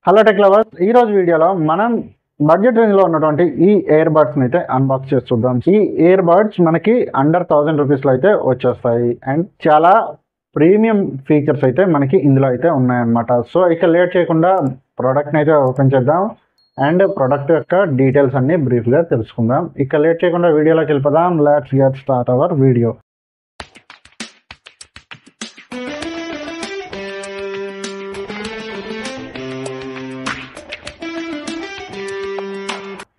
Hello tech lovers, ఈ రోజు వీడియోలో మనం బడ్జెట్ రేంజ్ లో ఉన్నటువంటి ఈ ఇయర్ బడ్స్ అయితే అన్బాక్స్ చేసి చూద్దాం. ఈ ఇయర్ బడ్స్ మనకి అండర్ 1000 రూపీస్ లో అయితే వచ్చేస్తాయి అండ్ చాలా ప్రీమియం ఫీచర్స్ అయితే మనకి ఇందులో అయితే ఉన్నాయన్నమాట. సో ఇక లేట్ చేయకుండా ప్రోడక్ట్ అయితే ఓపెన్ చేద్దాం అండ్ ప్రోడక్ట్ యొక్క డీటెయిల్స్ అన్ని బ్రీఫ్ గా తెలుసుకుందాం. ఇక లేట్ చేయకుండా వీడియోలోకి వెళ్ళిపోదాం. Let's get start our video.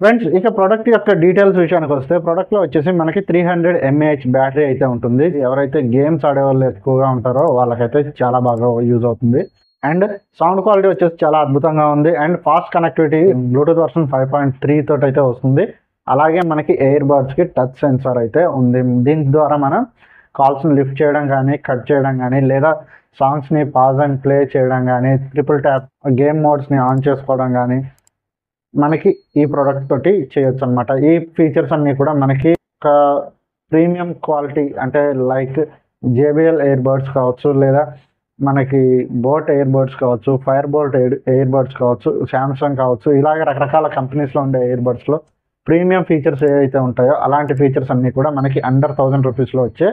Friends, ఇక ప్రోడక్ట్ యొక్క డీటెయిల్స్ విషయానికి వస్తే ప్రోడక్ట్లో వచ్చేసి మనకి 300 mAh బ్యాటరీ అయితే ఉంటుంది. ఎవరైతే గేమ్స్ ఆడే వాళ్ళు ఎక్కువగా ఉంటారో వాళ్ళకైతే చాలా బాగా యూజ్ అవుతుంది. అండ్ సౌండ్ క్వాలిటీ వచ్చేసి చాలా అద్భుతంగా ఉంది and fast connectivity Bluetooth version 5.3 తోటి అయితే వస్తుంది. అలాగే మనకి ఇయర్ బడ్స్కి టచ్ సెన్సార్ అయితే ఉంది. దీని ద్వారా మనం కాల్స్ని లిఫ్ట్ చేయడం కానీ కట్ చేయడం కానీ లేదా సాంగ్స్ని పాజ్ అండ్ ప్లే చేయడం కానీ ట్రిపుల్ ట్యాప్ గేమ్ మోడ్స్ని ఆన్ చేసుకోవడం కానీ మనకి ఈ ప్రోడక్ట్ తోటి చేయొచ్చు అనమాట. ఈ ఫీచర్స్ అన్నీ కూడా మనకి ఒక ప్రీమియం క్వాలిటీ అంటే లైక్ JBL ఇయర్ బడ్స్ కావచ్చు, లేదా మనకి బోట్ ఇయర్ బడ్స్ కావచ్చు, ఫైర్ బోల్ట్ ఇయర్ బడ్స్ కావచ్చు, శాంసంగ్ కావచ్చు, ఇలాగే రకరకాల కంపెనీస్లో ఉండే ఇయర్ బడ్స్లో ప్రీమియం ఫీచర్స్ ఏవైతే ఉంటాయో అలాంటి ఫీచర్స్ అన్నీ కూడా మనకి అండర్ 1000 రూపీస్లో వచ్చే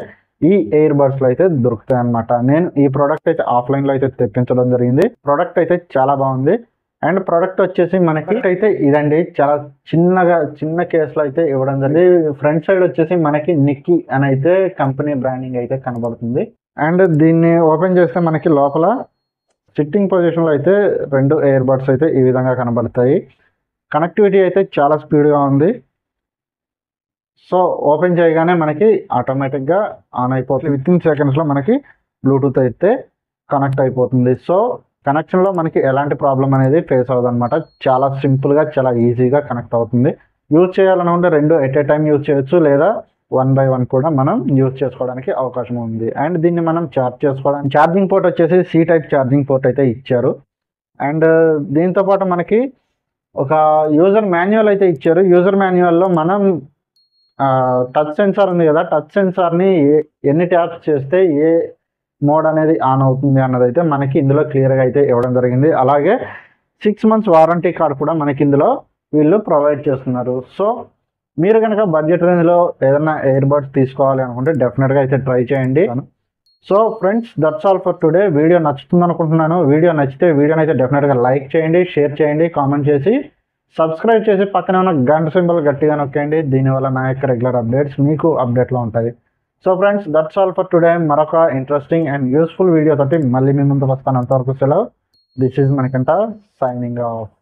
ఈ ఇయర్ బడ్స్లో అయితే దొరుకుతాయి అనమాట. నేను ఈ ప్రోడక్ట్ అయితే ఆఫ్లైన్లో అయితే తెప్పించడం జరిగింది. ప్రోడక్ట్ అయితే చాలా బాగుంది అండ్ ప్రోడక్ట్ వచ్చేసి మనకి అయితే ఇదండి, చాలా చిన్న కేసులో అయితే ఇవ్వడం జరిగింది. ఫ్రంట్ సైడ్ వచ్చేసి మనకి నిక్కీ అని అయితే కంపెనీ బ్రాండింగ్ అయితే కనబడుతుంది. అండ్ దీన్ని ఓపెన్ చేస్తే మనకి లోపల సిట్టింగ్ పొజిషన్లో అయితే 2 ఇయర్ బడ్స్ అయితే ఈ విధంగా కనబడతాయి. కనెక్టివిటీ అయితే చాలా స్పీడ్గా ఉంది. సో ఓపెన్ చేయగానే మనకి ఆటోమేటిక్గా ఆన్ అయిపోతుంది. వితిన్ సెకండ్స్లో మనకి బ్లూటూత్ అయితే కనెక్ట్ అయిపోతుంది. సో కనెక్షన్లో మనకి ఎలాంటి ప్రాబ్లం అనేది ఫేస్ అవ్వదు అనమాట. చాలా సింపుల్గా చాలా ఈజీగా కనెక్ట్ అవుతుంది. యూజ్ చేయాలని ఉంటే 2 ఎట్ ఏ టైం యూజ్ చేయొచ్చు, లేదా 1 by 1 కూడా మనం యూజ్ చేసుకోవడానికి అవకాశం ఉంది. అండ్ దీన్ని మనం ఛార్జ్ చేసుకోవడానికి ఛార్జింగ్ పోర్ట్ వచ్చేసి C టైప్ ఛార్జింగ్ పోర్ట్ అయితే ఇచ్చారు. అండ్ దీంతోపాటు మనకి ఒక యూజర్ మాన్యువల్ అయితే ఇచ్చారు. యూజర్ మాన్యువల్లో మనం టచ్ సెన్సార్ ఉంది కదా, టచ్ సెన్సార్ని ఎన్ని ట్యాప్స్ చేస్తే ఏ మోడ్ అనేది ఆన్ అవుతుంది అన్నది అయితే మనకి ఇందులో క్లియర్గా అయితే ఇవ్వడం జరిగింది. అలాగే 6 months వారంటీ కార్డ్ కూడా మనకి ఇందులో వీళ్ళు ప్రొవైడ్ చేస్తున్నారు. సో మీరు కనుక బడ్జెట్ రేంజ్లో ఏదైనా ఇయర్ బడ్స్ తీసుకోవాలి అనుకుంటే డెఫినెట్గా అయితే ట్రై చేయండి. So friends, that's all for today. Video నచ్చుతుంది అనుకుంటున్నాను. వీడియో నచ్చితే వీడియోని అయితే డెఫినెట్గా లైక్ చేయండి, షేర్ చేయండి, కామెంట్ చేసి సబ్స్క్రైబ్ చేసి పక్కనే ఉన్న గంట సింబల్ గట్టిగా నొక్కండి. దీనివల్ల నా యొక్క రెగ్యులర్ అప్డేట్స్ మీకు అప్డేట్లో ఉంటాయి. So friends, that's all for today. మరొక ఇంట్రెస్టింగ్ అండ్ యూస్ఫుల్ వీడియో తోటి మళ్ళీ మీ ముందుకు వస్తాను. అంతవరకు సెలవు. This is Manikanta signing off.